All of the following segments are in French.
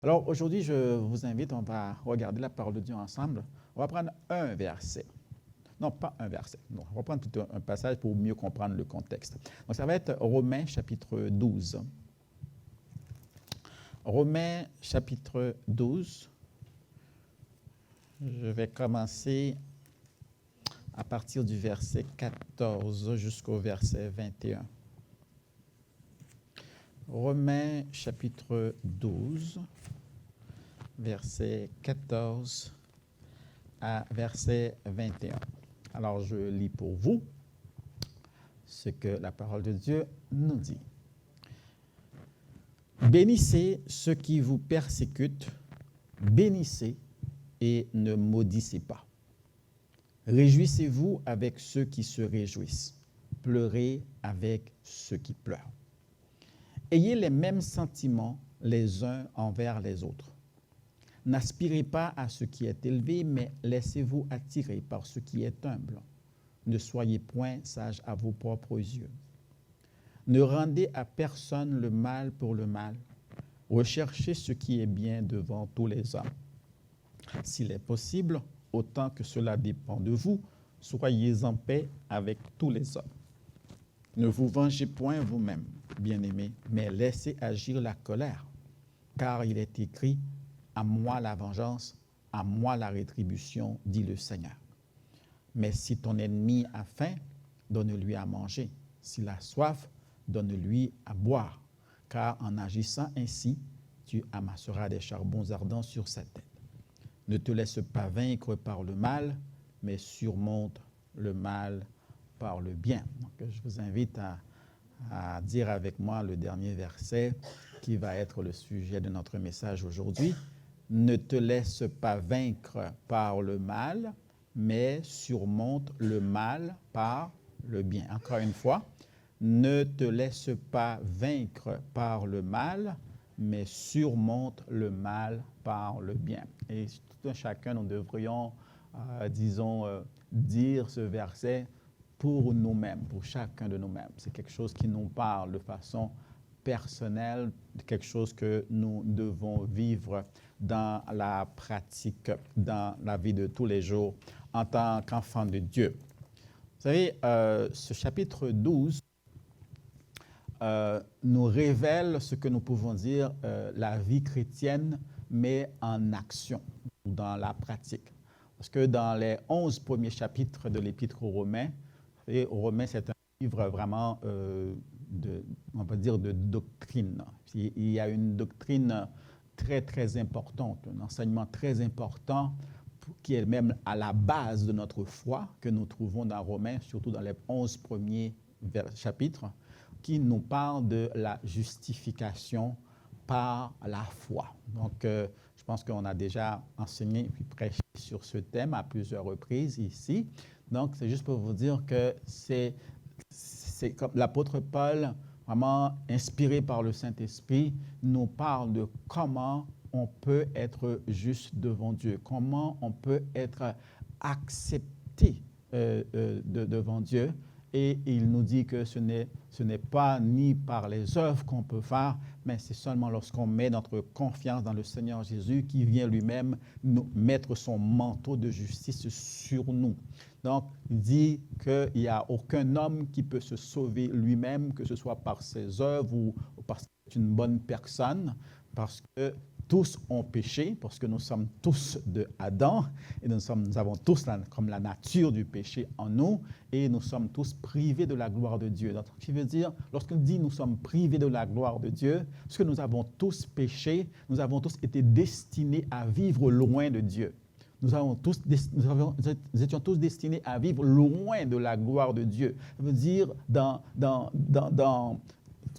Alors aujourd'hui, je vous invite, on va regarder la parole de Dieu ensemble. On va prendre un verset. Non, pas un verset. Non, on va prendre plutôt un passage pour mieux comprendre le contexte. Donc ça va être Romains chapitre 12. Romains chapitre 12. Je vais commencer à partir du verset 14 jusqu'au verset 21. Romains chapitre 12, verset 14 à verset 21. Alors je lis pour vous ce que la parole de Dieu nous dit. Bénissez ceux qui vous persécutent, bénissez et ne maudissez pas. Réjouissez-vous avec ceux qui se réjouissent, pleurez avec ceux qui pleurent. Ayez les mêmes sentiments les uns envers les autres. N'aspirez pas à ce qui est élevé, mais laissez-vous attirer par ce qui est humble. Ne soyez point sages à vos propres yeux. Ne rendez à personne le mal pour le mal. Recherchez ce qui est bien devant tous les hommes. S'il est possible, autant que cela dépend de vous, soyez en paix avec tous les hommes. Ne vous vengez point vous-même, bien-aimés, mais laissez agir la colère, car il est écrit « À moi la vengeance, à moi la rétribution, dit le Seigneur. » Mais si ton ennemi a faim, donne-lui à manger. S'il a soif, donne-lui à boire, car en agissant ainsi, tu amasseras des charbons ardents sur sa tête. Ne te laisse pas vaincre par le mal, mais surmonte le mal par le bien. Donc, je vous invite à dire avec moi le dernier verset qui va être le sujet de notre message aujourd'hui. Ne te laisse pas vaincre par le mal, mais surmonte le mal par le bien. Encore une fois, ne te laisse pas vaincre par le mal, mais surmonte le mal par le bien. Et tout un chacun, nous devrions, dire ce verset pour nous-mêmes, pour chacun de nous-mêmes. C'est quelque chose qui nous parle de façon personnelle, quelque chose que nous devons vivre dans la pratique, dans la vie de tous les jours, en tant qu'enfants de Dieu. Vous savez, ce chapitre 12 nous révèle ce que nous pouvons dire la vie chrétienne, mais en action, dans la pratique. Parce que dans les 11 premiers chapitres de l'Épître aux Romains, et Romains, c'est un livre vraiment, on va dire, de doctrine. Il y a une doctrine très, très importante, un enseignement très important qui est même à la base de notre foi, que nous trouvons dans Romains, surtout dans les 11 premiers chapitres, qui nous parle de la justification par la foi. Donc, je pense qu'on a déjà enseigné puis prêché sur ce thème à plusieurs reprises ici. Donc, c'est juste pour vous dire que c'est comme l'apôtre Paul, vraiment inspiré par le Saint-Esprit, nous parle de comment on peut être juste devant Dieu, comment on peut être accepté devant Dieu. Et il nous dit que ce n'est pas ni par les œuvres qu'on peut faire, mais c'est seulement lorsqu'on met notre confiance dans le Seigneur Jésus qui vient lui-même nous mettre son manteau de justice sur nous. Donc, il dit qu'il n'y a aucun homme qui peut se sauver lui-même, que ce soit par ses œuvres ou parce qu'il est une bonne personne, parce que tous ont péché, parce que nous sommes tous de Adam, et nous avons tous comme la nature du péché en nous, et nous sommes tous privés de la gloire de Dieu. Donc, ce qui veut dire, lorsqu'il dit nous sommes privés de la gloire de Dieu, parce que nous avons tous péché, nous avons tous été destinés à vivre loin de Dieu. Nous étions tous destinés à vivre loin de la gloire de Dieu. Ça veut dire,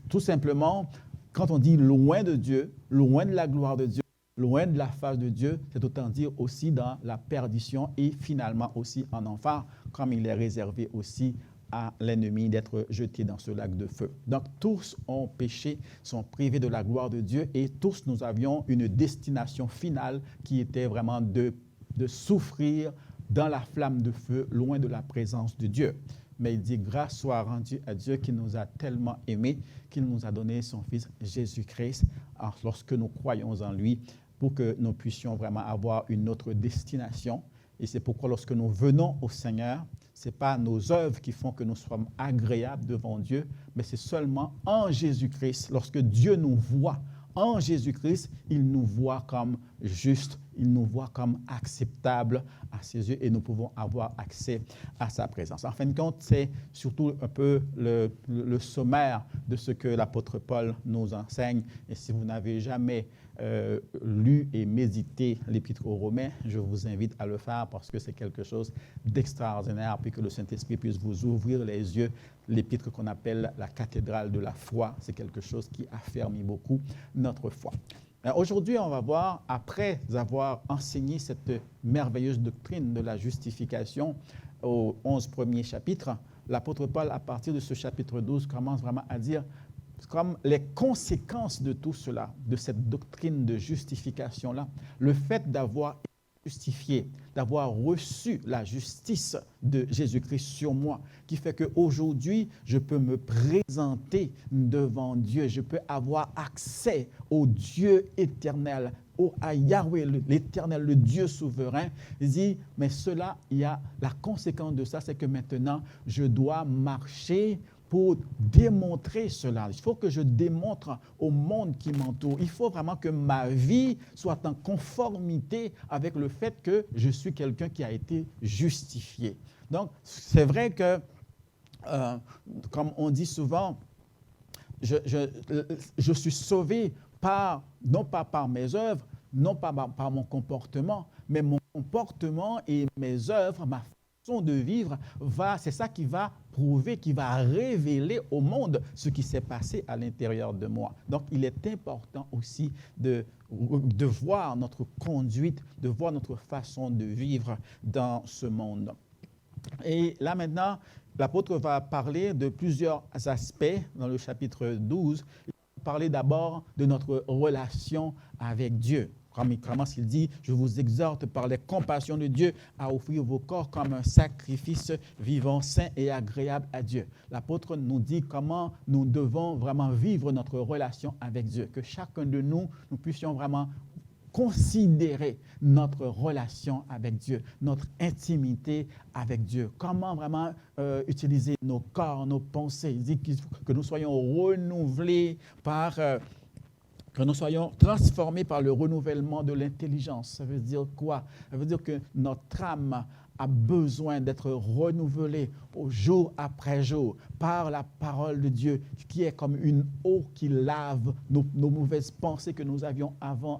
tout simplement, quand on dit loin de Dieu, loin de la gloire de Dieu, loin de la face de Dieu, c'est autant dire aussi dans la perdition et finalement aussi en enfer, comme il est réservé aussi à l'ennemi d'être jeté dans ce lac de feu. Donc tous ont péché, sont privés de la gloire de Dieu et tous nous avions une destination finale qui était vraiment de souffrir dans la flamme de feu, loin de la présence de Dieu. mais il dit grâce soit rendue à Dieu qui nous a tellement aimés, qu'il nous a donné son Fils Jésus-Christ lorsque nous croyons en lui, pour que nous puissions vraiment avoir une autre destination. Et c'est pourquoi lorsque nous venons au Seigneur, ce n'est pas nos œuvres qui font que nous sommes agréables devant Dieu, mais c'est seulement en Jésus-Christ. Lorsque Dieu nous voit en Jésus-Christ, il nous voit comme justes, il nous voit comme acceptables à ses yeux et nous pouvons avoir accès à sa présence. En fin de compte, c'est surtout un peu le sommaire de ce que l'apôtre Paul nous enseigne. Et si vous n'avez jamais lu et médité l'Épître aux Romains, je vous invite à le faire parce que c'est quelque chose d'extraordinaire, puis que le Saint-Esprit puisse vous ouvrir les yeux. L'Épître qu'on appelle la cathédrale de la foi, c'est quelque chose qui affermit beaucoup notre foi. Aujourd'hui, on va voir, après avoir enseigné cette merveilleuse doctrine de la justification aux 11 premiers chapitres, l'apôtre Paul, à partir de ce chapitre 12, commence vraiment à dire comme les conséquences de tout cela, de cette doctrine de justification-là, le fait d'avoir été justifié, d'avoir reçu la justice de Jésus-Christ sur moi, qui fait qu'aujourd'hui, je peux me présenter devant Dieu, je peux avoir accès au Dieu éternel, à Yahweh, l'éternel, le Dieu souverain. Il dit, mais cela, il y a la conséquence de ça, c'est que maintenant, je dois marcher pour démontrer cela. Il faut que je démontre au monde qui m'entoure. Il faut vraiment que ma vie soit en conformité avec le fait que je suis quelqu'un qui a été justifié. Donc, c'est vrai que, comme on dit souvent, je suis sauvé non pas par mes œuvres, non pas par mon comportement, mais mon comportement et mes œuvres, ma façon de vivre, c'est ça qui va prouver, qui va révéler au monde ce qui s'est passé à l'intérieur de moi. Donc, il est important aussi de voir notre conduite, de voir notre façon de vivre dans ce monde. Et là maintenant, l'apôtre va parler de plusieurs aspects dans le chapitre 12. Il va parler d'abord de notre relation avec Dieu. Comme il commence, il dit, je vous exhorte par les compassions de Dieu à offrir vos corps comme un sacrifice vivant, saint et agréable à Dieu. L'apôtre nous dit comment nous devons vraiment vivre notre relation avec Dieu, que chacun de nous puissions vraiment considérer notre relation avec Dieu, notre intimité avec Dieu. Comment vraiment utiliser nos corps, nos pensées. Il dit que nous soyons renouvelés que nous soyons transformés par le renouvellement de l'intelligence. Ça veut dire quoi? Ça veut dire que notre âme a besoin d'être renouvelée au jour après jour par la parole de Dieu, qui est comme une eau qui lave nos mauvaises pensées que nous avions avant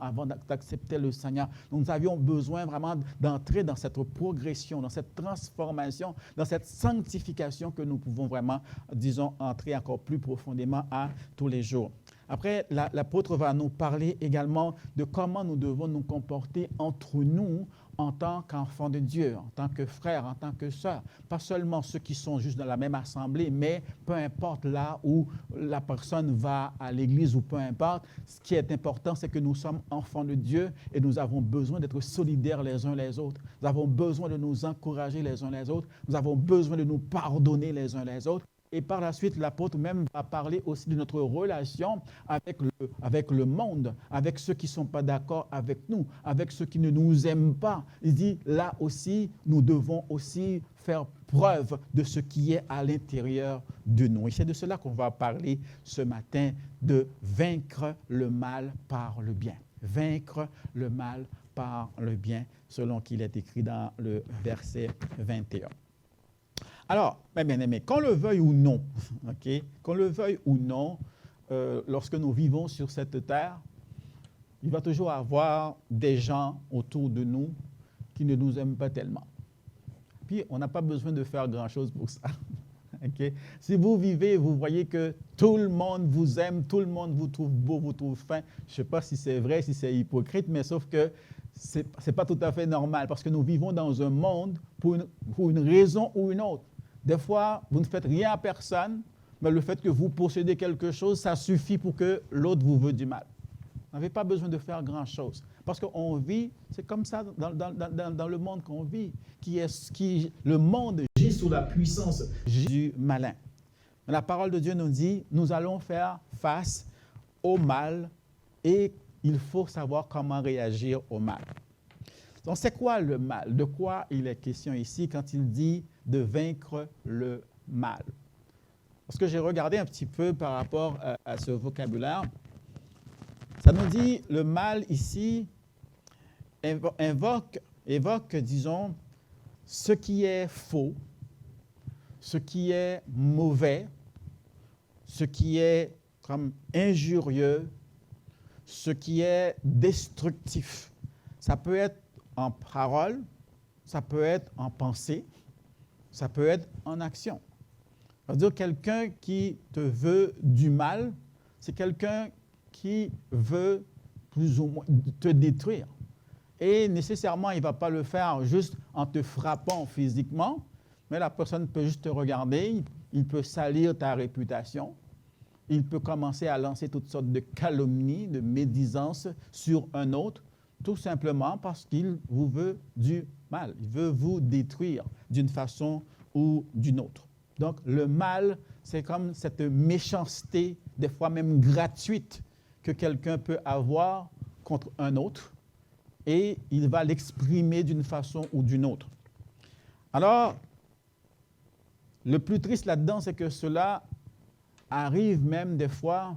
d'accepter le Seigneur. Nous avions besoin vraiment d'entrer dans cette progression, dans cette transformation, dans cette sanctification que nous pouvons vraiment, disons, entrer encore plus profondément à tous les jours. Après, l'apôtre va nous parler également de comment nous devons nous comporter entre nous en tant qu'enfants de Dieu, en tant que frères, en tant que sœurs. Pas seulement ceux qui sont juste dans la même assemblée, mais peu importe là où la personne va à l'église ou peu importe, ce qui est important, c'est que nous sommes enfants de Dieu et nous avons besoin d'être solidaires les uns les autres. Nous avons besoin de nous encourager les uns les autres. Nous avons besoin de nous pardonner les uns les autres. Et par la suite, l'apôtre même va parler aussi de notre relation avec le monde, avec ceux qui ne sont pas d'accord avec nous, avec ceux qui ne nous aiment pas. Il dit, là aussi, nous devons aussi faire preuve de ce qui est à l'intérieur de nous. Et c'est de cela qu'on va parler ce matin, de vaincre le mal par le bien. Vaincre le mal par le bien, selon qu'il est écrit dans le verset 21. Alors, mes bien-aimés, qu'on le veuille ou non, qu'on le veuille ou non, lorsque nous vivons sur cette terre, il va toujours y avoir des gens autour de nous qui ne nous aiment pas tellement. Puis, on n'a pas besoin de faire grand-chose pour ça. Si vous vivez, vous voyez que tout le monde vous aime, tout le monde vous trouve beau, vous trouve fin. Je ne sais pas si c'est vrai, si c'est hypocrite, mais sauf que ce n'est pas tout à fait normal parce que nous vivons dans un monde pour une raison ou une autre. Des fois, vous ne faites rien à personne, mais le fait que vous possédez quelque chose, ça suffit pour que l'autre vous veuille du mal. Vous n'avez pas besoin de faire grand-chose. Parce qu'on vit, c'est comme ça dans le monde qu'on vit, le monde gît sous la puissance du malin. La parole de Dieu nous dit, nous allons faire face au mal et il faut savoir comment réagir au mal. Donc, c'est quoi le mal? De quoi il est question ici quand il dit de vaincre le mal? Parce que j'ai regardé un petit peu par rapport à ce vocabulaire. Ça nous dit, le mal ici évoque, disons, ce qui est faux, ce qui est mauvais, ce qui est comme injurieux, ce qui est destructif. Ça peut être en parole, ça peut être en pensée, ça peut être en action. C'est-à-dire quelqu'un qui te veut du mal, c'est quelqu'un qui veut plus ou moins te détruire. Et nécessairement, il ne va pas le faire juste en te frappant physiquement, mais la personne peut juste te regarder, il peut salir ta réputation, il peut commencer à lancer toutes sortes de calomnies, de médisances sur un autre, tout simplement parce qu'il vous veut du mal. Il veut vous détruire d'une façon ou d'une autre. Donc, le mal, c'est comme cette méchanceté, des fois même gratuite, que quelqu'un peut avoir contre un autre, et il va l'exprimer d'une façon ou d'une autre. Alors, le plus triste là-dedans, c'est que cela arrive même des fois,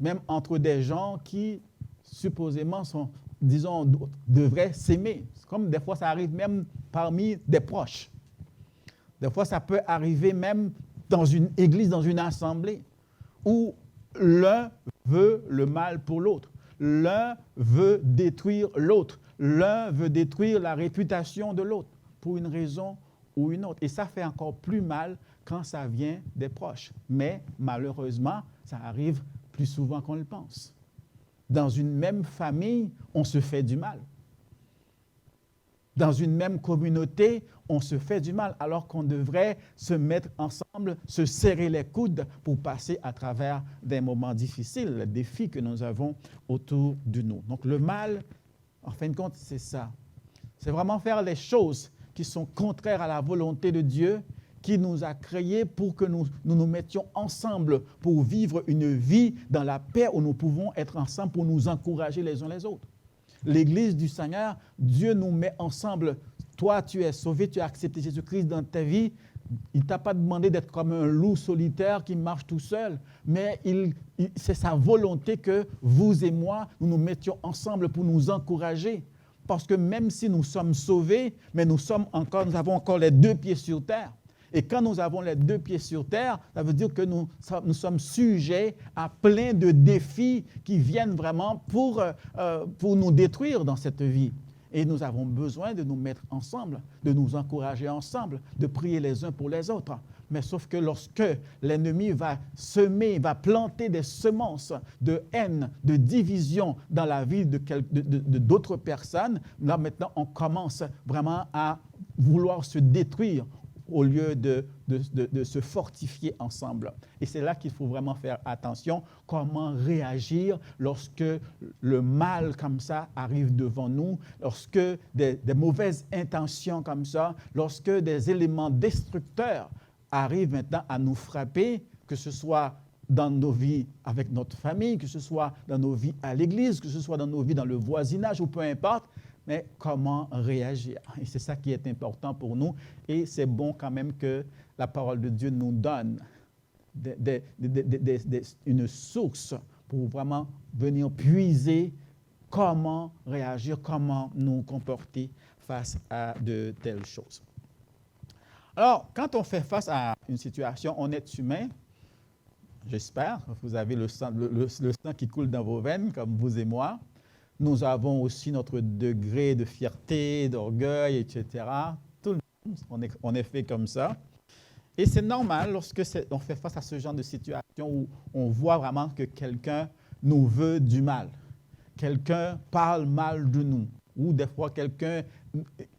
même entre des gens qui supposément sont, disons, devraient s'aimer. Comme des fois, ça arrive même parmi des proches. Des fois, ça peut arriver même dans une église, dans une assemblée, où l'un veut le mal pour l'autre. L'un veut détruire l'autre. L'un veut détruire la réputation de l'autre pour une raison ou une autre. Et ça fait encore plus mal quand ça vient des proches. Mais malheureusement, ça arrive plus souvent qu'on le pense. Dans une même famille, on se fait du mal. Dans une même communauté, on se fait du mal, alors qu'on devrait se mettre ensemble, se serrer les coudes pour passer à travers des moments difficiles, les défis que nous avons autour de nous. Donc le mal, en fin de compte, c'est ça. C'est vraiment faire les choses qui sont contraires à la volonté de Dieu, qui nous a créés pour que nous mettions ensemble pour vivre une vie dans la paix où nous pouvons être ensemble pour nous encourager les uns les autres. L'Église du Seigneur, Dieu nous met ensemble. Toi, tu es sauvé, tu as accepté Jésus-Christ dans ta vie. Il ne t'a pas demandé d'être comme un loup solitaire qui marche tout seul, mais c'est sa volonté que vous et moi, nous nous mettions ensemble pour nous encourager. Parce que même si nous sommes sauvés, mais nous avons encore les deux pieds sur terre. Et quand nous avons les deux pieds sur terre, ça veut dire que nous sommes sujets à plein de défis qui viennent vraiment pour nous détruire dans cette vie. Et nous avons besoin de nous mettre ensemble, de nous encourager ensemble, de prier les uns pour les autres. Mais sauf que lorsque l'ennemi va semer, va planter des semences de haine, de division dans la vie d'autres personnes, là maintenant on commence vraiment à vouloir se détruire au lieu de se fortifier ensemble. Et c'est là qu'il faut vraiment faire attention, comment réagir lorsque le mal comme ça arrive devant nous, lorsque des mauvaises intentions comme ça, lorsque des éléments destructeurs arrivent maintenant à nous frapper, que ce soit dans nos vies avec notre famille, que ce soit dans nos vies à l'église, que ce soit dans nos vies dans le voisinage ou peu importe, mais comment réagir? Et c'est ça qui est important pour nous. Et c'est bon quand même que la parole de Dieu nous donne une source pour vraiment venir puiser comment réagir, comment nous comporter face à de telles choses. Alors, quand on fait face à une situation, on est humain. J'espère que vous avez le sang qui coule dans vos veines, comme vous et moi. Nous avons aussi notre degré de fierté, d'orgueil, etc. Tout le monde, on est fait comme ça. Et c'est normal lorsque on fait face à ce genre de situation où on voit vraiment que quelqu'un nous veut du mal. Quelqu'un parle mal de nous. Ou des fois, quelqu'un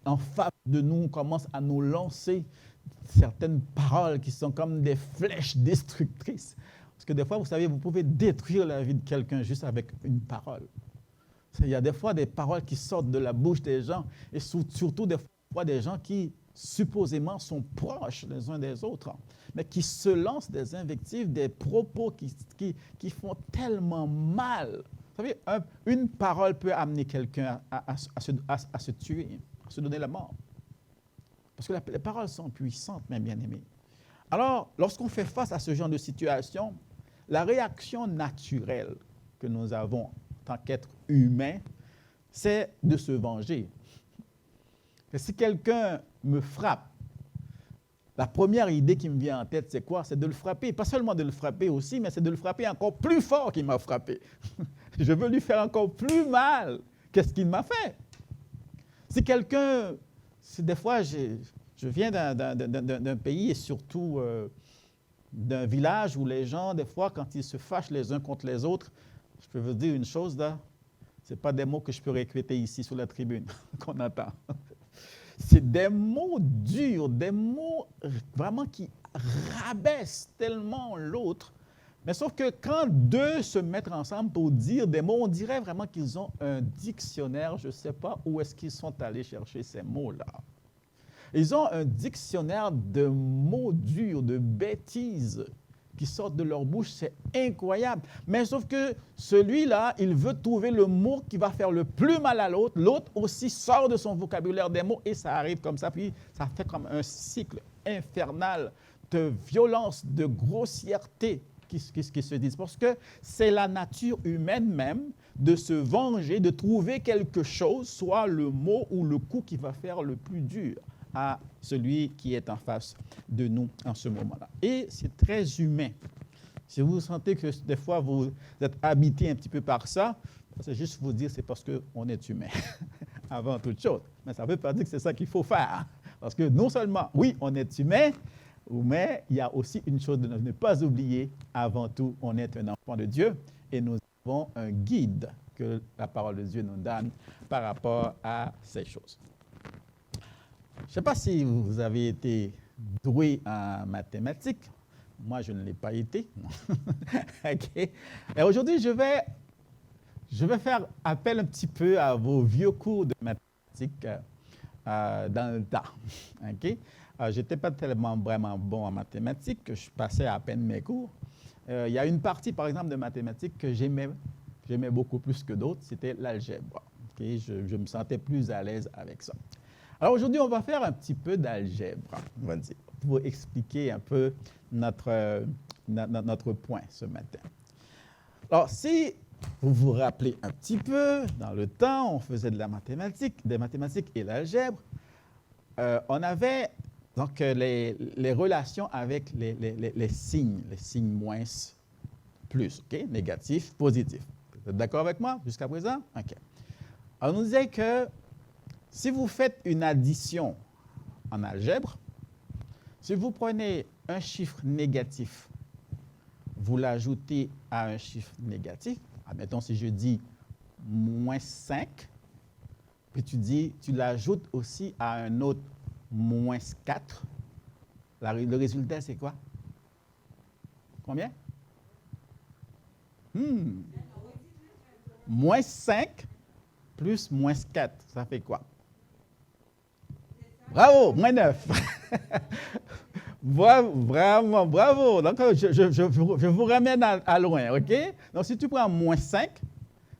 en face de nous commence à nous lancer certaines paroles qui sont comme des flèches destructrices. Parce que des fois, vous savez, vous pouvez détruire la vie de quelqu'un juste avec une parole. Il y a des fois des paroles qui sortent de la bouche des gens, et surtout des fois des gens qui supposément sont proches les uns des autres, mais qui se lancent des invectives, des propos qui font tellement mal. Vous savez, une parole peut amener quelqu'un à se tuer, à se donner la mort. Parce que les paroles sont puissantes, mes bien-aimés. Alors, lorsqu'on fait face à ce genre de situation, la réaction naturelle que nous avons en tant qu'être humain, c'est de se venger. Et si quelqu'un me frappe, la première idée qui me vient en tête, c'est quoi? C'est de le frapper. Pas seulement de le frapper aussi, mais c'est de le frapper encore plus fort qu'il m'a frappé. Je veux lui faire encore plus mal qu'est-ce qu'il m'a fait. Si quelqu'un, des fois, je viens d'un pays et surtout d'un village où les gens, des fois, quand ils se fâchent les uns contre les autres, je peux vous dire une chose là, ce n'est pas des mots que je peux répéter ici sur la tribune qu'on entend. C'est des mots durs, des mots vraiment qui rabaissent tellement l'autre. Mais sauf que quand deux se mettent ensemble pour dire des mots, on dirait vraiment qu'ils ont un dictionnaire. Je ne sais pas où est-ce qu'ils sont allés chercher ces mots-là. Ils ont un dictionnaire de mots durs, de bêtises qui sortent de leur bouche. C'est incroyable. Mais sauf que celui-là, il veut trouver le mot qui va faire le plus mal à l'autre. L'autre aussi sort de son vocabulaire des mots et ça arrive comme ça. Puis ça fait comme un cycle infernal de violence, de grossièreté qui se disent. Parce que c'est la nature humaine même de se venger, de trouver quelque chose, soit le mot ou le coup qui va faire le plus dur à celui qui est en face de nous en ce moment-là. Et c'est très humain. Si vous sentez que des fois vous êtes habité un petit peu par ça, c'est juste vous dire c'est parce qu'on est humain, avant toute chose. Mais ça ne veut pas dire que c'est ça qu'il faut faire. Parce que non seulement, oui, on est humain, mais il y a aussi une chose de ne pas oublier, avant tout, on est un enfant de Dieu et nous avons un guide que la parole de Dieu nous donne par rapport à ces choses. Je ne sais pas si vous avez été doué en mathématiques. Moi, je ne l'ai pas été. Okay. Et aujourd'hui, je vais faire appel un petit peu à vos vieux cours de mathématiques dans le temps. Okay. Je n'étais pas tellement vraiment bon en mathématiques, que je passais à peine mes cours. Il y a une partie, par exemple, de mathématiques que j'aimais beaucoup plus que d'autres, c'était l'algèbre. Okay. Je me sentais plus à l'aise avec ça. Alors aujourd'hui, on va faire un petit peu d'algèbre, on va dire, pour expliquer un peu notre point ce matin. Alors, si vous vous rappelez un petit peu, dans le temps, on faisait des mathématiques et l'algèbre, on avait donc les relations avec les signes moins, plus, okay? Négatif, positif. Vous êtes d'accord avec moi jusqu'à présent? OK. Alors, on nous disait que si vous faites une addition en algèbre, si vous prenez un chiffre négatif, vous l'ajoutez à un chiffre négatif, admettons si je dis moins 5, puis tu l'ajoutes aussi à un autre moins 4, le résultat c'est quoi? Combien? Moins 5 plus moins 4, ça fait quoi? Bravo, moins 9. Vraiment, bravo. Donc, je vous ramène à loin, OK? Donc, si tu prends moins 5,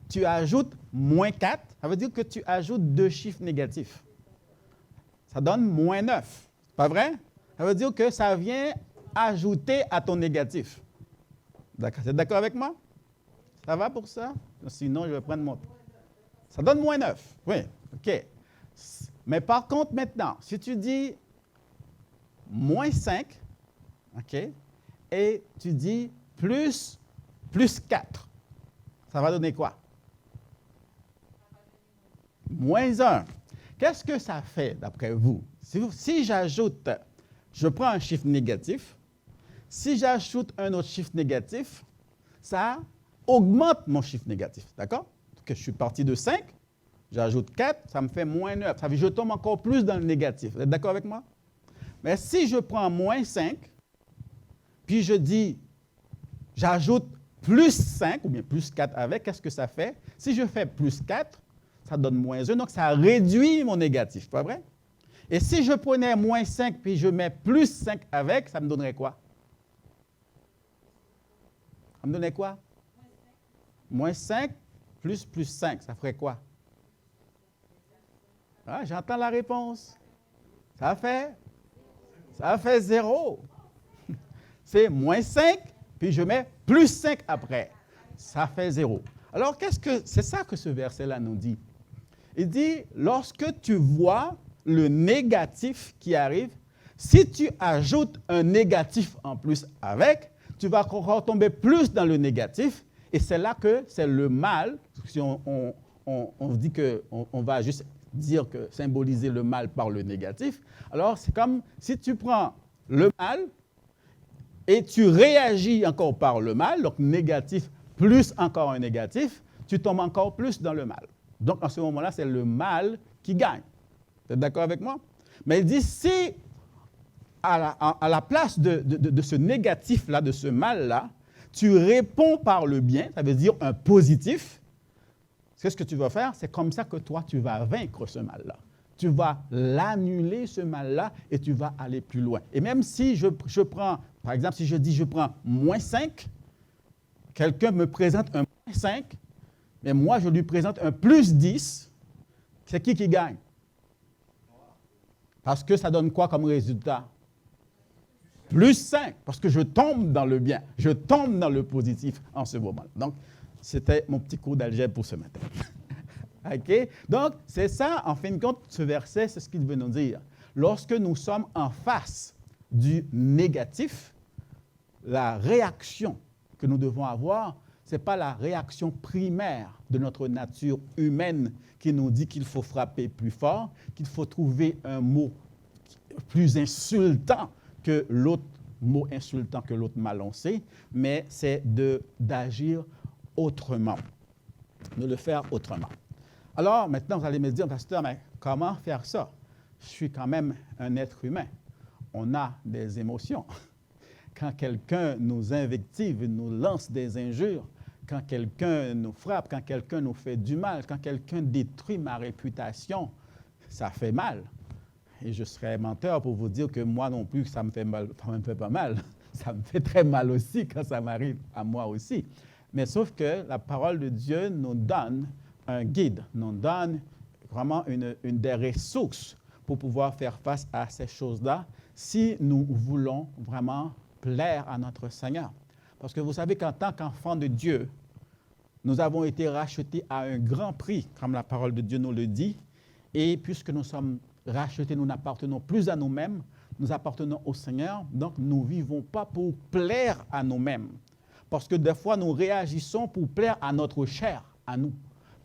tu ajoutes moins 4, ça veut dire que tu ajoutes deux chiffres négatifs. Ça donne moins 9. Pas vrai? Ça veut dire que ça vient ajouter à ton négatif. D'accord? C'est d'accord avec moi? Ça va pour ça? Sinon, je vais prendre mon... Ça donne moins 9. Oui, OK. Mais par contre, maintenant, si tu dis moins 5, OK, et tu dis plus 4, ça va donner quoi? Moins 1. Qu'est-ce que ça fait, d'après vous? Si j'ajoute, je prends un chiffre négatif, si j'ajoute un autre chiffre négatif, ça augmente mon chiffre négatif, d'accord? Donc, je suis parti de 5, j'ajoute 4, ça me fait moins 9. Ça veut dire que je tombe encore plus dans le négatif. Vous êtes d'accord avec moi? Mais si je prends moins 5, puis je dis, j'ajoute plus 5, ou bien plus 4 avec, qu'est-ce que ça fait? Si je fais plus 4, ça donne moins 1, donc ça réduit mon négatif, pas vrai? Et si je prenais moins 5 puis je mets plus 5 avec, ça me donnerait quoi? Ça me donnait quoi? Moins 5 plus 5, ça ferait quoi? Ah, j'entends la réponse. Ça fait 0. C'est moins 5, puis je mets plus 5 après. Ça fait 0. Alors, c'est ça que ce verset-là nous dit. Il dit, lorsque tu vois le négatif qui arrive, si tu ajoutes un négatif en plus avec, tu vas encore tomber plus dans le négatif, et c'est là que c'est le mal. Si on dit qu'on va juste dire que symboliser le mal par le négatif, alors c'est comme si tu prends le mal et tu réagis encore par le mal, donc négatif plus encore un négatif, tu tombes encore plus dans le mal. Donc, en ce moment-là, c'est le mal qui gagne. Vous êtes d'accord avec moi? Mais il dit, si à la place de ce négatif-là, de ce mal-là, tu réponds par le bien, ça veut dire un positif, qu'est-ce que tu vas faire? C'est comme ça que toi, tu vas vaincre ce mal-là. Tu vas l'annuler, ce mal-là, et tu vas aller plus loin. Et même si je prends, par exemple, si je dis je prends moins 5, quelqu'un me présente un moins 5, mais moi, je lui présente un plus 10, c'est qui gagne? Parce que ça donne quoi comme résultat? Plus 5, parce que je tombe dans le bien, je tombe dans le positif en ce moment. Donc, c'était mon petit cours d'algèbre pour ce matin. OK? Donc, c'est ça, en fin de compte, ce verset, c'est ce qu'il veut nous dire. Lorsque nous sommes en face du négatif, la réaction que nous devons avoir, ce n'est pas la réaction primaire de notre nature humaine qui nous dit qu'il faut frapper plus fort, qu'il faut trouver un mot plus insultant que l'autre mot insultant que l'autre m'a lancé, mais c'est d'agir autrement, de le faire autrement. Alors, maintenant, vous allez me dire, pasteur, mais comment faire ça? Je suis quand même un être humain. On a des émotions. Quand quelqu'un nous invective, nous lance des injures, quand quelqu'un nous frappe, quand quelqu'un nous fait du mal, quand quelqu'un détruit ma réputation, ça fait mal. Et je serais menteur pour vous dire que moi non plus, ça me fait mal, ça me fait pas mal. Ça me fait très mal aussi quand ça m'arrive à moi aussi. Mais sauf que la parole de Dieu nous donne un guide, nous donne vraiment une des ressources pour pouvoir faire face à ces choses-là si nous voulons vraiment plaire à notre Seigneur. Parce que vous savez qu'en tant qu'enfants de Dieu, nous avons été rachetés à un grand prix, comme la parole de Dieu nous le dit, et puisque nous sommes rachetés, nous n'appartenons plus à nous-mêmes, nous appartenons au Seigneur, donc nous ne vivons pas pour plaire à nous-mêmes. Parce que des fois, nous réagissons pour plaire à notre chair, à nous,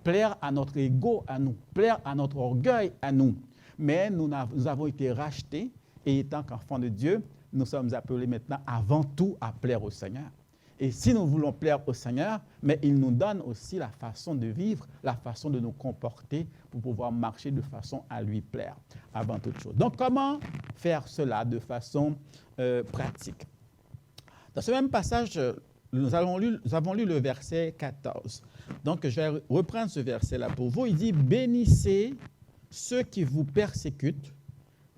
plaire à notre ego, à nous, plaire à notre orgueil, à nous. Mais nous avons été rachetés, et étant qu'enfants de Dieu, nous sommes appelés maintenant avant tout à plaire au Seigneur. Et si nous voulons plaire au Seigneur, mais il nous donne aussi la façon de vivre, la façon de nous comporter pour pouvoir marcher de façon à lui plaire avant toute chose. Donc, comment faire cela de façon pratique? Dans ce même passage, nous avons lu le verset 14. Donc, je vais reprendre ce verset-là pour vous. Il dit « Bénissez ceux qui vous persécutent,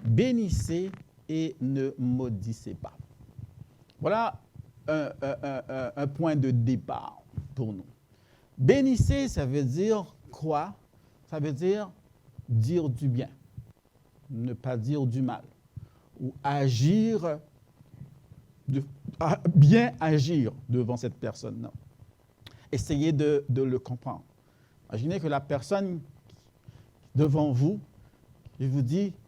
bénissez et ne maudissez pas. » Voilà un point de départ pour nous. Bénissez, ça veut dire quoi? Ça veut dire du bien, ne pas dire du mal, ou agir, bien agir devant cette personne. Non. Essayez de le comprendre. Imaginez que la personne devant vous, il vous dit «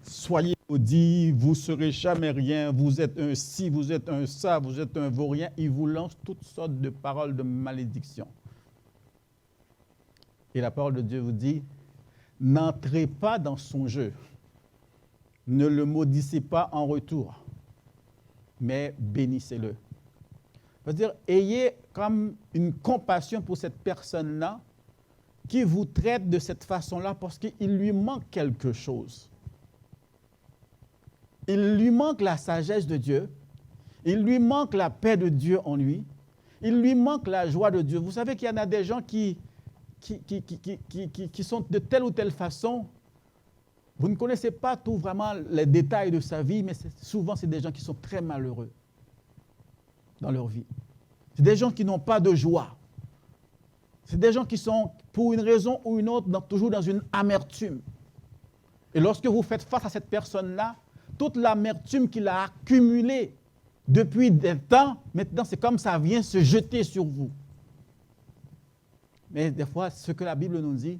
Soyez maudits, vous ne serez jamais rien, vous êtes un ci, vous êtes un ça, vous êtes un vaurien. » Il vous lance toutes sortes de paroles de malédiction. Et la parole de Dieu vous dit « N'entrez pas dans son jeu, ne le maudissez pas en retour, mais bénissez-le. » C'est-à-dire, ayez comme une compassion pour cette personne-là qui vous traite de cette façon-là parce qu'il lui manque quelque chose. Il lui manque la sagesse de Dieu, il lui manque la paix de Dieu en lui, il lui manque la joie de Dieu. Vous savez qu'il y en a des gens qui sont de telle ou telle façon Vous ne connaissez pas tout vraiment les détails de sa vie, mais souvent c'est des gens qui sont très malheureux dans leur vie. C'est des gens qui n'ont pas de joie. C'est des gens qui sont, pour une raison ou une autre, toujours dans une amertume. Et lorsque vous faites face à cette personne-là, toute l'amertume qu'il a accumulée depuis des temps, maintenant c'est comme ça vient se jeter sur vous. Mais des fois, ce que la Bible nous dit,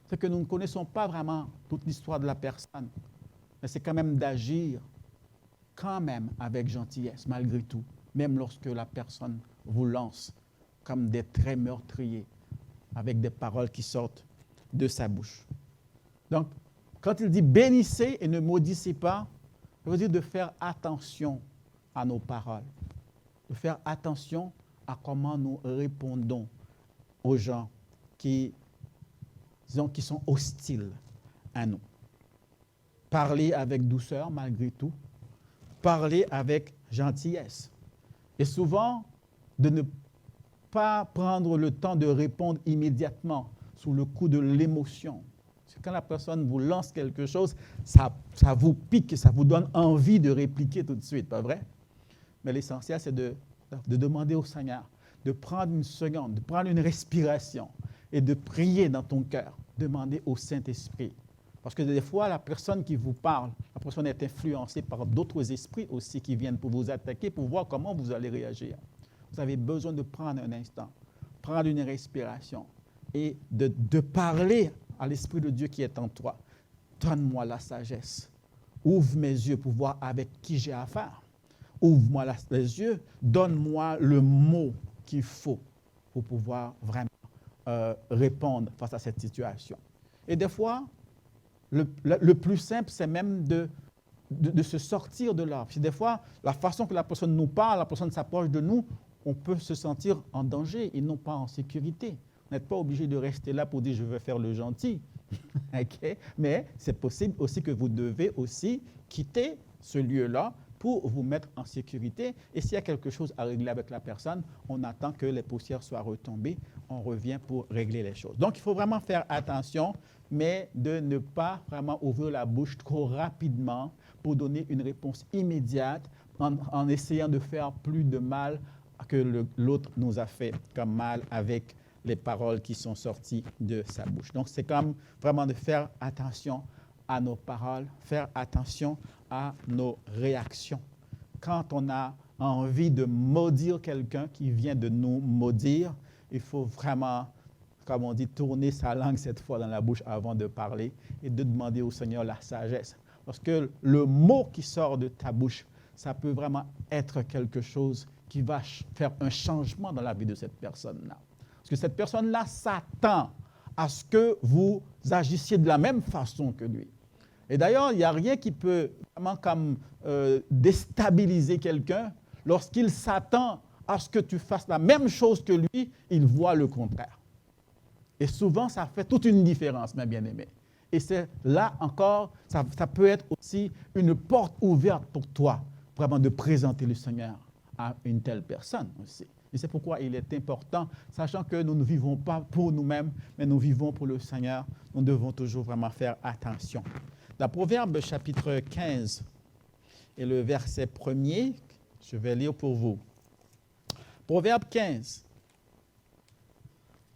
c'est que nous ne connaissons pas vraiment toute l'histoire de la personne. Mais c'est quand même d'agir quand même avec gentillesse, malgré tout, même lorsque la personne vous lance comme des traits meurtriers, avec des paroles qui sortent de sa bouche. Donc, quand il dit bénissez et ne maudissez pas, ça veut dire de faire attention à nos paroles, de faire attention à comment nous répondons aux gens qui sont hostiles à nous. Parler avec douceur malgré tout, parler avec gentillesse. Et souvent, de ne pas prendre le temps de répondre immédiatement sous le coup de l'émotion. C'est quand la personne vous lance quelque chose, ça vous pique, ça vous donne envie de répliquer tout de suite, pas vrai? Mais l'essentiel, c'est de demander au Seigneur, de prendre une seconde, de prendre une respiration et de prier dans ton cœur, demander au Saint-Esprit. Parce que des fois, la personne qui vous parle, la personne est influencée par d'autres esprits aussi qui viennent pour vous attaquer, pour voir comment vous allez réagir. Vous avez besoin de prendre un instant, prendre une respiration et de parler à l'Esprit de Dieu qui est en toi. Donne-moi la sagesse. Ouvre mes yeux pour voir avec qui j'ai affaire. Ouvre-moi les yeux. Donne-moi le mot qu'il faut pour pouvoir vraiment répondre face à cette situation. Et des fois, le plus simple, c'est même de se sortir de là. Puis des fois, la façon que la personne nous parle, la personne s'approche de nous, on peut se sentir en danger et non pas en sécurité. Vous n'êtes pas obligé de rester là pour dire « je veux faire le gentil ». Okay? Mais c'est possible aussi que vous devez aussi quitter ce lieu-là pour vous mettre en sécurité. Et s'il y a quelque chose à régler avec la personne, on attend que les poussières soient retombées, on revient pour régler les choses. Donc, il faut vraiment faire attention, mais de ne pas vraiment ouvrir la bouche trop rapidement pour donner une réponse immédiate en essayant de faire plus de mal que l'autre nous a fait comme mal avec les paroles qui sont sorties de sa bouche. Donc, c'est comme vraiment de faire attention à nos paroles, faire attention à nos réactions. Quand on a envie de maudire quelqu'un qui vient de nous maudire, il faut vraiment, comme on dit, tourner sa langue cette fois dans la bouche avant de parler et de demander au Seigneur la sagesse. Parce que le mot qui sort de ta bouche, ça peut vraiment être quelque chose qui va faire un changement dans la vie de cette personne-là. Parce que cette personne-là s'attend à ce que vous agissiez de la même façon que lui. Et d'ailleurs, il n'y a rien qui peut vraiment comme déstabiliser quelqu'un lorsqu'il s'attend à ce que tu fasses la même chose que lui, il voit le contraire. Et souvent, ça fait toute une différence, mes bien-aimés. Et c'est là encore, ça peut être aussi une porte ouverte pour toi, vraiment de présenter le Seigneur à une telle personne aussi. Et c'est pourquoi il est important, sachant que nous ne vivons pas pour nous-mêmes, mais nous vivons pour le Seigneur, nous devons toujours vraiment faire attention. Dans Proverbe chapitre 15 et le verset 1er, je vais lire pour vous. Proverbe 15,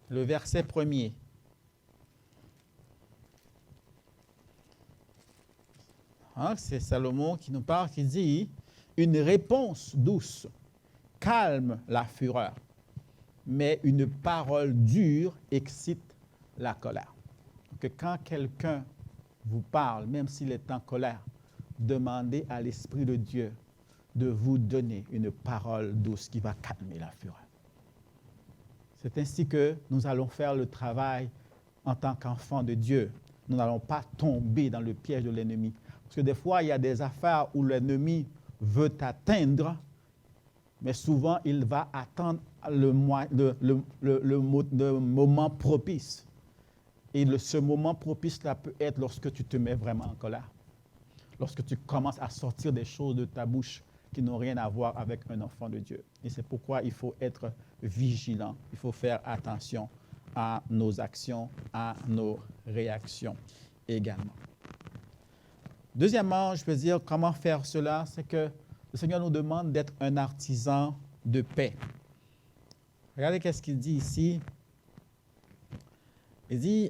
le verset 1er. C'est Salomon qui nous parle, qui dit « Une réponse douce calme la fureur, mais une parole dure excite la colère. » Donc, quand quelqu'un vous parle, même s'il est en colère, demandez à l'Esprit de Dieu de vous donner une parole douce qui va calmer la fureur. C'est ainsi que nous allons faire le travail en tant qu'enfants de Dieu. Nous n'allons pas tomber dans le piège de l'ennemi. Parce que des fois, il y a des affaires où l'ennemi veut t'atteindre, mais souvent, il va attendre le moment propice. Et ce moment propice-là peut être lorsque tu te mets vraiment en colère. Lorsque tu commences à sortir des choses de ta bouche qui n'ont rien à voir avec un enfant de Dieu. Et c'est pourquoi il faut être vigilant. Il faut faire attention à nos actions, à nos réactions également. Deuxièmement, je peux dire comment faire cela, c'est que le Seigneur nous demande d'être un artisan de paix. Regardez qu'est-ce qu'il dit ici. Il dit,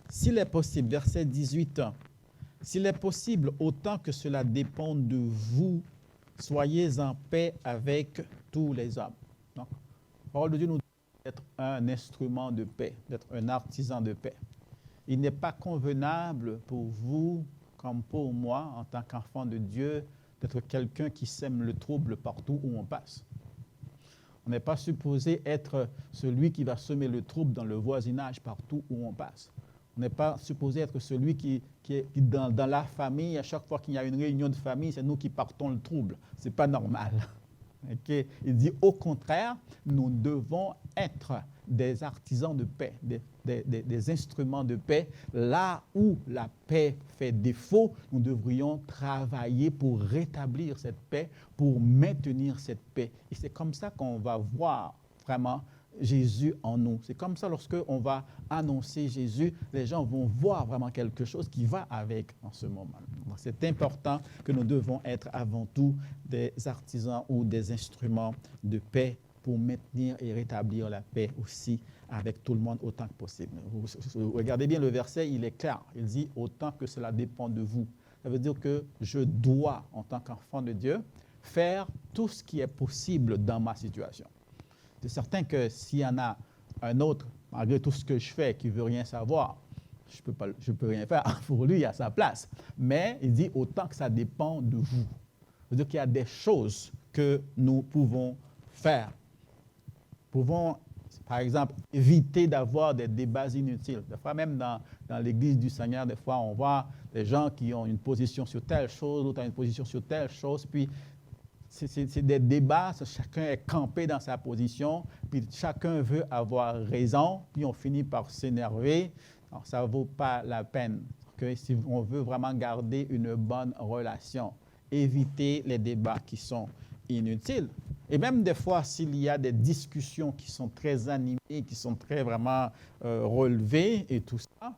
s'il est possible, verset 18, s'il est possible, autant que cela dépend de vous, soyez en paix avec tous les hommes. Donc, la parole de Dieu nous dit d'être un instrument de paix, d'être un artisan de paix. Il n'est pas convenable pour vous, comme pour moi, en tant qu'enfant de Dieu, d'être quelqu'un qui sème le trouble partout où on passe. On n'est pas supposé être celui qui va semer le trouble dans le voisinage partout où on passe. On n'est pas supposé être celui qui est dans la famille, à chaque fois qu'il y a une réunion de famille, c'est nous qui partons le trouble. Ce n'est pas normal. Okay? Il dit au contraire, nous devons être des artisans de paix, des instruments de paix. Là où la paix fait défaut, nous devrions travailler pour rétablir cette paix, pour maintenir cette paix. Et c'est comme ça qu'on va voir vraiment Jésus en nous. C'est comme ça, lorsqu'on va annoncer Jésus, les gens vont voir vraiment quelque chose qui va avec en ce moment. Donc, c'est important que nous devons être avant tout des artisans ou des instruments de paix pour maintenir et rétablir la paix aussi avec tout le monde autant que possible. Vous regardez bien le verset, il est clair. Il dit « autant que cela dépend de vous ». Ça veut dire que je dois, en tant qu'enfant de Dieu, faire tout ce qui est possible dans ma situation. C'est certain que s'il y en a un autre, malgré tout ce que je fais, qui ne veut rien savoir, je ne peux rien faire. Pour lui, il y a sa place. Mais il dit autant que ça dépend de vous. C'est-à-dire qu'il y a des choses que nous pouvons faire. Nous pouvons, par exemple, éviter d'avoir des débats inutiles. Des fois, même dans l'Église du Seigneur, des fois, on voit des gens qui ont une position sur telle chose, l'autre a une position sur telle chose, puis c'est des débats, chacun est campé dans sa position, puis chacun veut avoir raison, puis on finit par s'énerver. Alors, ça ne vaut pas la peine. Okay? Si on veut vraiment garder une bonne relation, éviter les débats qui sont inutiles. Et même des fois, s'il y a des discussions qui sont très animées, qui sont très vraiment relevées et tout ça,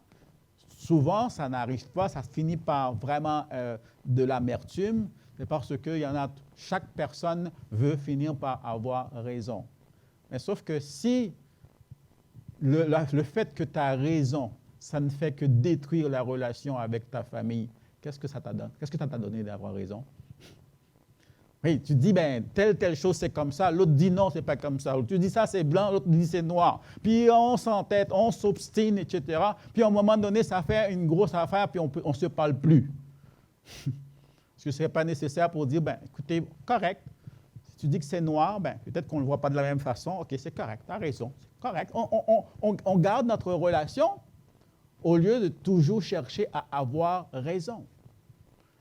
souvent, ça n'arrive pas, ça finit par vraiment de l'amertume. C'est parce que chaque personne veut finir par avoir raison. Mais sauf que si le fait que tu as raison, ça ne fait que détruire la relation avec ta famille, qu'est-ce que ça t'a donné? Qu'est-ce que ça t'a donné d'avoir raison? Oui, tu dis, telle chose, c'est comme ça. L'autre dit non, c'est pas comme ça. Tu dis ça, c'est blanc, l'autre dit c'est noir. Puis on s'entête, on s'obstine, etc. Puis à un moment donné, ça fait une grosse affaire, puis on ne se parle plus. Est-ce que ce ne serait pas nécessaire pour dire, écoutez, correct, si tu dis que c'est noir, peut-être qu'on ne le voit pas de la même façon, ok, c'est correct, tu as raison, c'est correct. On garde notre relation au lieu de toujours chercher à avoir raison.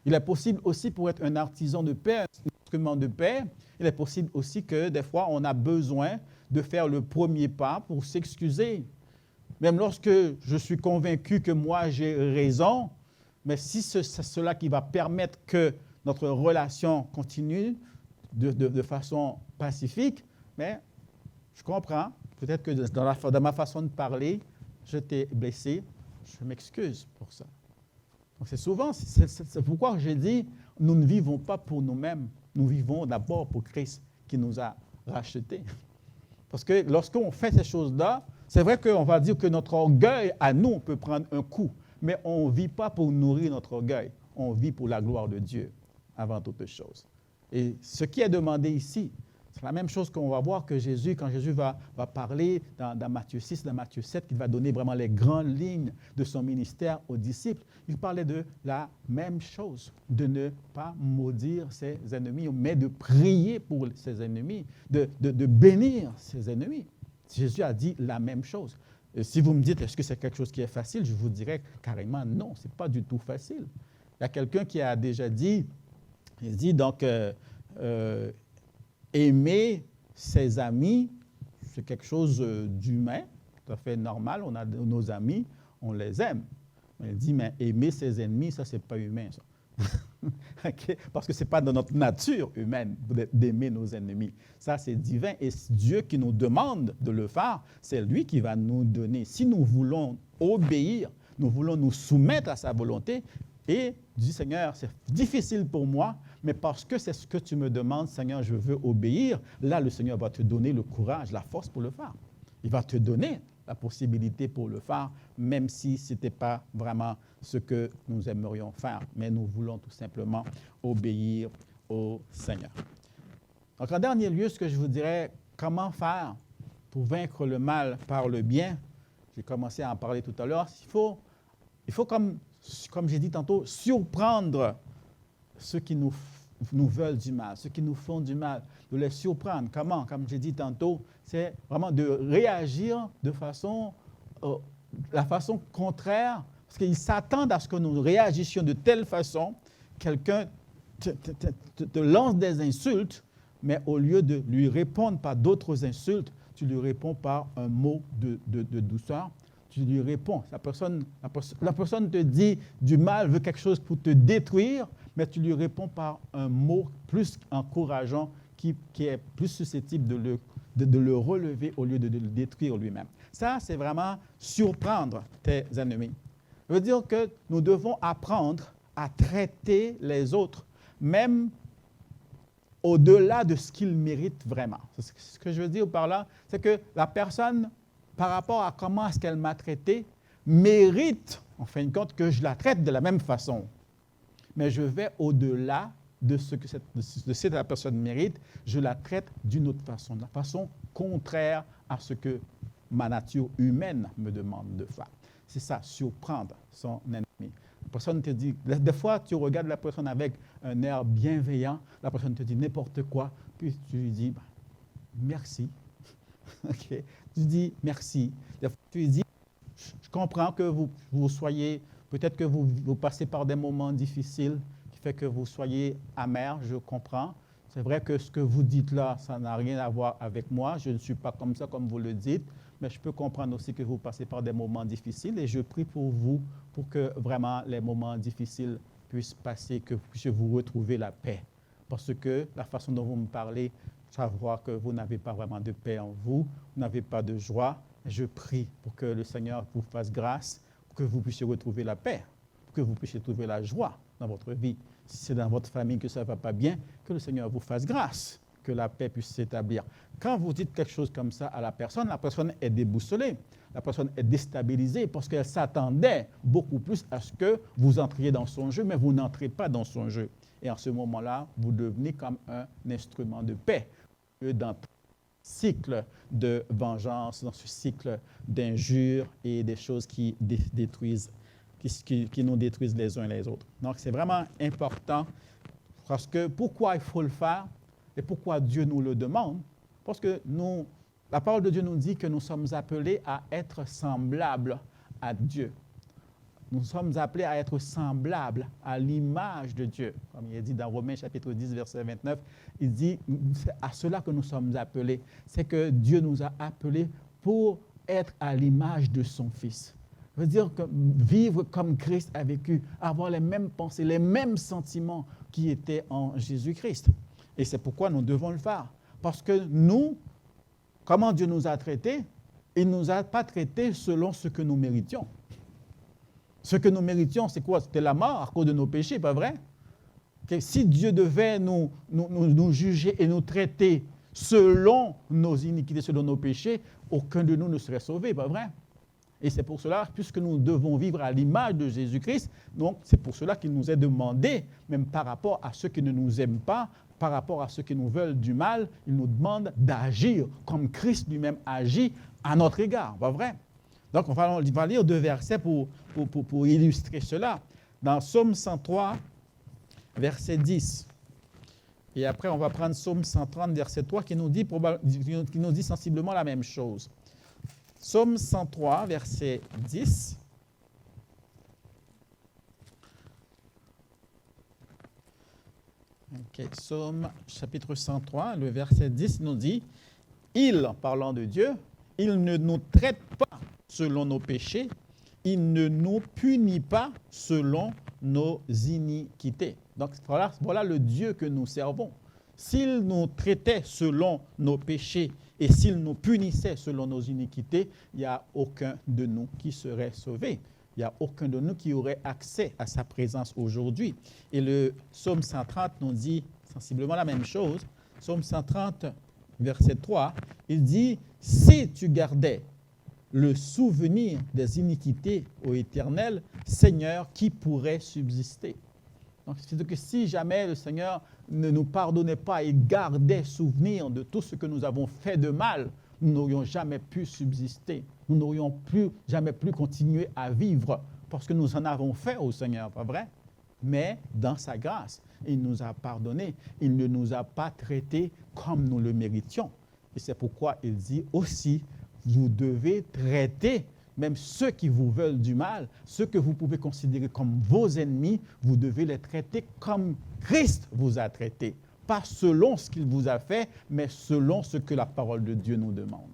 Il est possible aussi pour être un artisan de paix, un instrument de paix, il est possible aussi que des fois, on a besoin de faire le premier pas pour s'excuser. Même lorsque je suis convaincu que moi j'ai raison, mais si c'est cela qui va permettre que notre relation continue de façon pacifique, mais je comprends. Peut-être que dans ma façon de parler, je t'ai blessé. Je m'excuse pour ça. Donc c'est pourquoi j'ai dit, nous ne vivons pas pour nous-mêmes. Nous vivons d'abord pour Christ qui nous a rachetés. Parce que lorsqu'on fait ces choses-là, c'est vrai qu'on va dire que notre orgueil, à nous, on peut prendre un coup. Mais on ne vit pas pour nourrir notre orgueil, on vit pour la gloire de Dieu avant toute chose. Et ce qui est demandé ici, c'est la même chose qu'on va voir que Jésus, quand Jésus va parler dans Matthieu 6, dans Matthieu 7, qu'il va donner vraiment les grandes lignes de son ministère aux disciples, il parlait de la même chose, de ne pas maudire ses ennemis, mais de prier pour ses ennemis, de bénir ses ennemis. Jésus a dit la même chose. Et si vous me dites, est-ce que c'est quelque chose qui est facile, je vous dirais carrément non, ce n'est pas du tout facile. Il y a quelqu'un qui a déjà dit, il dit donc, aimer ses amis, c'est quelque chose d'humain, tout à fait normal, on a nos amis, on les aime. Mais il dit, mais aimer ses ennemis, ça, ce n'est pas humain, ça. Okay? Parce que ce n'est pas dans notre nature humaine d'aimer nos ennemis. Ça, c'est divin. Et Dieu qui nous demande de le faire, c'est lui qui va nous donner. Si nous voulons obéir, nous voulons nous soumettre à sa volonté, Et tu dis, Seigneur, c'est difficile pour moi, mais parce que c'est ce que tu me demandes, Seigneur, je veux obéir. Là, le Seigneur va te donner le courage, la force pour le faire. Il va te donner la possibilité pour le faire, même si ce n'était pas vraiment ce que nous aimerions faire. Mais nous voulons tout simplement obéir au Seigneur. Donc, en dernier lieu, ce que je vous dirais, comment faire pour vaincre le mal par le bien? J'ai commencé à en parler tout à l'heure. Il faut comme j'ai dit tantôt, surprendre ceux qui nous veulent du mal, ceux qui nous font du mal, de les surprendre. Comment? Comme j'ai dit tantôt, c'est vraiment de réagir de la façon contraire, parce qu'ils s'attendent à ce que nous réagissions de telle façon, quelqu'un te lance des insultes, mais au lieu de lui répondre par d'autres insultes, tu lui réponds par un mot de douceur. Tu lui réponds. La personne te dit du mal, veut quelque chose pour te détruire, mais tu lui réponds par un mot plus encourageant qui est plus susceptible de le relever au lieu de le détruire lui-même. Ça, c'est vraiment surprendre tes ennemis. Ça veut dire que nous devons apprendre à traiter les autres, même au-delà de ce qu'ils méritent vraiment. Ce que je veux dire par là, c'est que la personne, par rapport à comment est-ce qu'elle m'a traité, mérite, en fin de compte, que je la traite de la même façon. Mais je vais au-delà de ce que cette personne mérite, je la traite d'une autre façon, de la façon contraire à ce que ma nature humaine me demande de faire. C'est ça, surprendre son ennemi. La personne te dit, des fois, tu regardes la personne avec un air bienveillant, la personne te dit n'importe quoi, puis tu lui dis, merci. Okay. Tu dis merci. Des fois, tu lui dis, je comprends que vous soyez, peut-être que vous passez par des moments difficiles qui fait que vous soyez amer, je comprends. C'est vrai que ce que vous dites là, ça n'a rien à voir avec moi. Je ne suis pas comme ça, comme vous le dites. Mais je peux comprendre aussi que vous passez par des moments difficiles et je prie pour vous pour que vraiment les moments difficiles puissent passer, que vous puissiez vous retrouver la paix. Parce que la façon dont vous me parlez, savoir que vous n'avez pas vraiment de paix en vous, vous n'avez pas de joie. Je prie pour que le Seigneur vous fasse grâce, pour que vous puissiez retrouver la paix, pour que vous puissiez trouver la joie dans votre vie. Si c'est dans votre famille que ça ne va pas bien, que le Seigneur vous fasse grâce, que la paix puisse s'établir. Quand vous dites quelque chose comme ça à la personne est déboussolée, la personne est déstabilisée parce qu'elle s'attendait beaucoup plus à ce que vous entriez dans son jeu, mais vous n'entrez pas dans son jeu. Et en ce moment-là, vous devenez comme un instrument de paix. Dans ce cycle de vengeance, dans ce cycle d'injures et des choses qui détruisent, qui nous détruisent les uns les autres. Donc, c'est vraiment important parce que pourquoi il faut le faire et pourquoi Dieu nous le demande? Parce que la parole de Dieu nous dit que nous sommes appelés à être semblables à Dieu. Nous sommes appelés à être semblables à l'image de Dieu. Comme il est dit dans Romains chapitre 10, verset 29, il dit, c'est à cela que nous sommes appelés. C'est que Dieu nous a appelés pour être à l'image de son Fils. Ça veut dire que vivre comme Christ a vécu, avoir les mêmes pensées, les mêmes sentiments qui étaient en Jésus-Christ. Et c'est pourquoi nous devons le faire. Parce que nous, comment Dieu nous a traités, il ne nous a pas traités selon ce que nous méritions. Ce que nous méritions, c'est quoi? C'était la mort à cause de nos péchés, pas vrai? Que si Dieu devait nous juger et nous traiter selon nos iniquités, selon nos péchés, aucun de nous ne serait sauvé, pas vrai? Et c'est pour cela, puisque nous devons vivre à l'image de Jésus-Christ, donc c'est pour cela qu'il nous est demandé, même par rapport à ceux qui ne nous aiment pas, par rapport à ceux qui nous veulent du mal, il nous demande d'agir comme Christ lui-même agit à notre égard, pas vrai? Donc, on va lire 2 versets pour illustrer cela. Dans Psaume 103, verset 10. Et après, on va prendre Psaume 130, verset 3, qui nous dit sensiblement la même chose. Psaume 103, verset 10. Okay. Psaume chapitre 103, le verset 10 nous dit « Il, parlant de Dieu, il ne nous traite pas selon nos péchés, il ne nous punit pas selon nos iniquités. » Donc voilà le Dieu que nous servons. S'il nous traitait selon nos péchés et s'il nous punissait selon nos iniquités, il n'y a aucun de nous qui serait sauvé. Il n'y a aucun de nous qui aurait accès à sa présence aujourd'hui. Et le psaume 130 nous dit sensiblement la même chose. Psaume 130, verset 3, il dit « Si tu gardais le souvenir des iniquités ô Éternel, Seigneur, qui pourrait subsister ?» Donc, c'est que si jamais le Seigneur ne nous pardonnait pas et gardait souvenir de tout ce que nous avons fait de mal, nous n'aurions jamais pu subsister. Nous n'aurions jamais pu continuer à vivre parce que nous en avons fait au Seigneur, pas vrai? Mais dans sa grâce, il nous a pardonné. Il ne nous a pas traités comme nous le méritions. Et c'est pourquoi il dit aussi, vous devez traiter même ceux qui vous veulent du mal, ceux que vous pouvez considérer comme vos ennemis, vous devez les traiter comme Christ vous a traité. Pas selon ce qu'il vous a fait, mais selon ce que la parole de Dieu nous demande.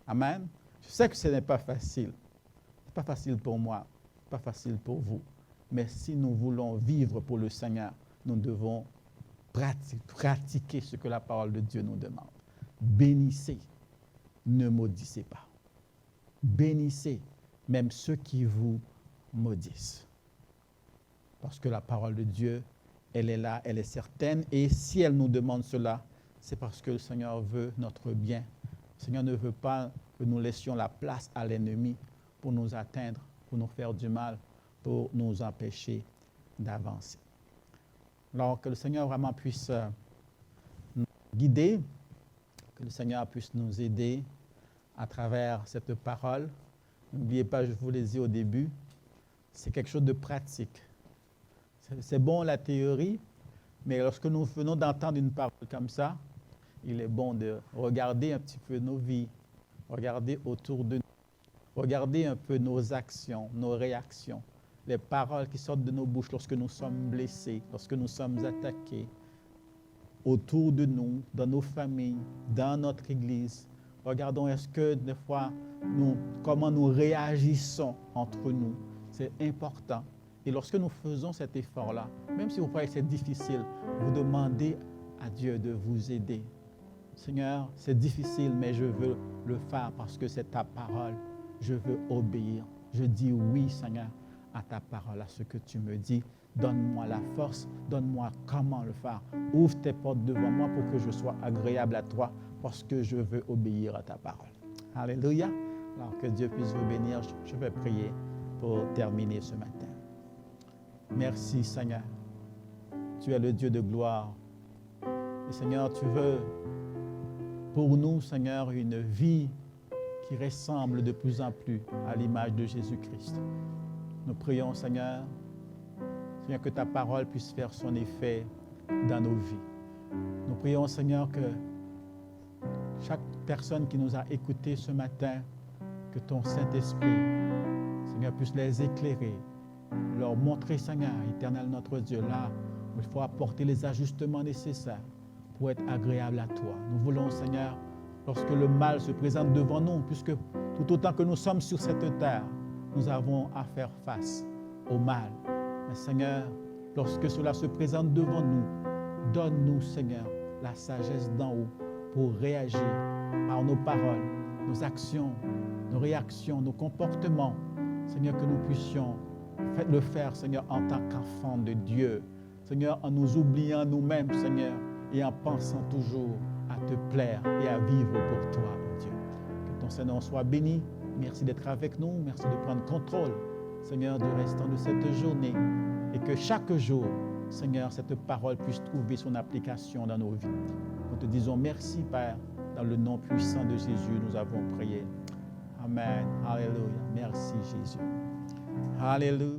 Amen. Je sais que ce n'est pas facile. Ce n'est pas facile pour moi, pas facile pour vous. Mais si nous voulons vivre pour le Seigneur, nous devons pratiquer ce que la parole de Dieu nous demande. Bénissez, ne maudissez pas. Bénissez même ceux qui vous maudissent. Parce que la parole de Dieu, elle est là, elle est certaine. Et si elle nous demande cela, c'est parce que le Seigneur veut notre bien. Le Seigneur ne veut pas que nous laissions la place à l'ennemi pour nous atteindre, pour nous faire du mal, pour nous empêcher d'avancer. Alors que le Seigneur vraiment puisse nous guider, que le Seigneur puisse nous aider à travers cette parole. N'oubliez pas, je vous l'ai dit au début, c'est quelque chose de pratique. C'est bon la théorie, mais lorsque nous venons d'entendre une parole comme ça, il est bon de regarder un petit peu nos vies, regarder autour de nous, regarder un peu nos actions, nos réactions, les paroles qui sortent de nos bouches lorsque nous sommes blessés, lorsque nous sommes attaqués, autour de nous, dans nos familles, dans notre Église. Regardons est-ce que des fois, comment nous réagissons entre nous. C'est important. Et lorsque nous faisons cet effort-là, même si vous croyez que c'est difficile, vous demandez à Dieu de vous aider. Seigneur, c'est difficile, mais je veux le faire parce que c'est ta parole. Je veux obéir. Je dis oui, Seigneur, à ta parole, à ce que tu me dis. Donne-moi la force, donne-moi comment le faire. Ouvre tes portes devant moi pour que je sois agréable à toi parce que je veux obéir à ta parole. Alléluia. Alors que Dieu puisse vous bénir, je vais prier pour terminer ce matin. Merci Seigneur. Tu es le Dieu de gloire. Et Seigneur, tu veux pour nous, Seigneur, une vie qui ressemble de plus en plus à l'image de Jésus-Christ. Nous prions, Seigneur, que ta parole puisse faire son effet dans nos vies. Nous prions, Seigneur, que chaque personne qui nous a écoutés ce matin, que ton Saint-Esprit, Seigneur, puisse les éclairer, leur montrer, Seigneur, éternel notre Dieu, là où il faut apporter les ajustements nécessaires pour être agréable à toi. Nous voulons, Seigneur, lorsque le mal se présente devant nous, puisque tout autant que nous sommes sur cette terre, nous avons à faire face au mal. Mais Seigneur, lorsque cela se présente devant nous, donne-nous, Seigneur, la sagesse d'en haut pour réagir par nos paroles, nos actions, nos réactions, nos comportements. Seigneur, que nous puissions le faire, Seigneur, en tant qu'enfants de Dieu. Seigneur, en nous oubliant nous-mêmes, Seigneur, et en pensant toujours à te plaire et à vivre pour toi, mon Dieu. Que ton Seigneur soit béni. Merci d'être avec nous. Merci de prendre contrôle, Seigneur, du restant de cette journée. Et que chaque jour, Seigneur, cette parole puisse trouver son application dans nos vies. Nous te disons merci, Père. Dans le nom puissant de Jésus, nous avons prié. Amen. Alléluia. Merci, Jésus. Alléluia.